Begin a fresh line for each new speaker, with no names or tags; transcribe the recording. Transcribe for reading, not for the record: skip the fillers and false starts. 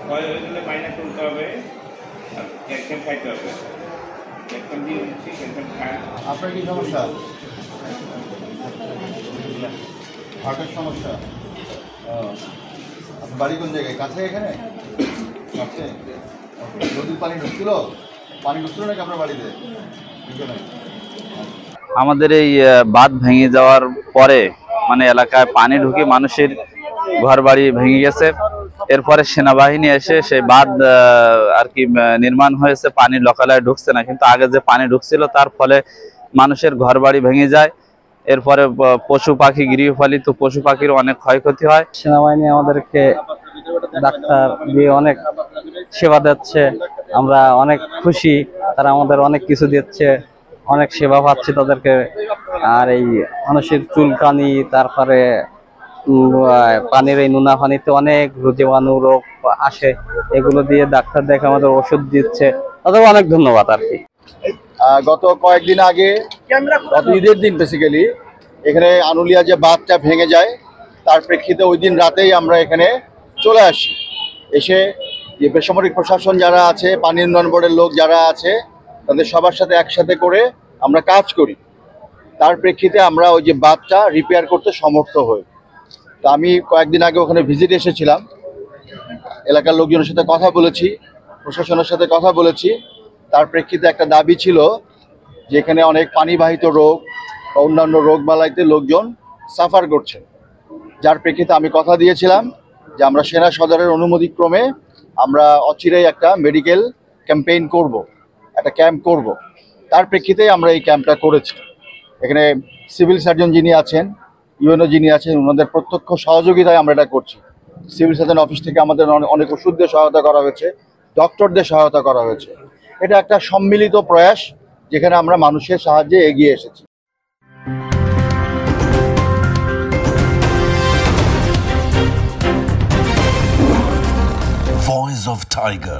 ভয় হয়ে গেলে মাইনা তুলতে হবে আর ক্যালসিয়াম খাইতে হবে। ক্যালসিয়াম দিয়ে দিচ্ছি, ক্যালসিয়াম খান।
আপনার কি সমস্যা? হার্টের সমস্যা। আপনার বাড়ি কোন জায়গায়? কাছে এখানে কাছে? নদীর পানি ঢুকছিল নাকি আপনার বাড়িতে?
আমাদের এই বাঁধ ভেঙে যাওয়ার পরে মানে এলাকায় পানি ঢুকে মানুষের ঘর বাড়ি ভেঙে গেছে। এরপরে সেনাবাহিনী এসে সেই বাঁধ আর কি নির্মাণ হয়েছে, পানি লোকালয়ে ঢুকছে না, কিন্তু আগে যে পানি ঢুকছিল তার ফলে মানুষের ঘর বাড়ি ভেঙে যায়। এরপরে পশু পাখি, গৃহপালিত পশু পাখির অনেক ক্ষয়ক্ষতি হয়।
সেনাবাহিনী আমাদেরকে ডাক্তার দিয়ে অনেক সেবা দিচ্ছে, আমরা অনেক খুশি। তারা আমাদের অনেক কিছু দিচ্ছে, অনেক সেবা পাচ্ছি তাদেরকে। আর এই মানুষের চুলকানি, তারপরে পানির এই নোনা পানিতে অনেক জীবাণু রোগ আসে, এগুলো দিয়ে ডাক্তার দেখে আমাদের ওষুধ দিচ্ছে, তাদের অনেক ধন্যবাদ আর কি।
গত কয়েকদিন আগে, গত ঈদের দিন বেসিক্যালি এখানে আনুলিয়া যে বাঁধটা ভেঙে যায়, তার প্রেক্ষিতে ওই দিন রাতেই আমরা এখানে চলে আসি। এসে যে বেসামরিক প্রশাসন যারা আছে, পানি উন্নয়ন বোর্ডের লোক যারা আছে, তাদের সবার সাথে একসাথে করে আমরা কাজ করি। তার প্রেক্ষিতে আমরা ওই যে বাঁধটা রিপেয়ার করতে সমর্থ হই। তো আমি কয়েকদিন আগে ওখানে ভিজিট এসেছিলাম, এলাকার লোকজনের সাথে কথা বলেছি, প্রশাসনের সাথে কথা বলেছি। তার প্রেক্ষিতে একটা দাবি ছিল যে এখানে অনেক পানিবাহিত রোগ বা অন্যান্য রোগবালাইতে লোকজন সাফার করছে, যার প্রেক্ষিতে আমি কথা দিয়েছিলাম যে আমরা সেনা সদরের অনুমতিক্রমে আমরা অচিরেই একটা মেডিকেল ক্যাম্পেইন করব, একটা ক্যাম্প করব। তার প্রেক্ষিতেই আমরা এই ক্যাম্পটা করেছি। এখানে সিভিল সার্জন যিনি আছেন, ইউএনও যিনি আছেন, ওনাদের প্রত্যক্ষ সহযোগিতায় আমরা এটা করছি। সিভিল সার্জন অফিস থেকে আমাদের অনেক ওষুধ দিয়ে সহায়তা করা হয়েছে, ডক্টরদের সহায়তা করা হয়েছে। এটা একটা সম্মিলিত প্রয়াস, যেখানে আমরা মানুষের সাহায্যে এগিয়ে এসেছি।
Voice of Tiger.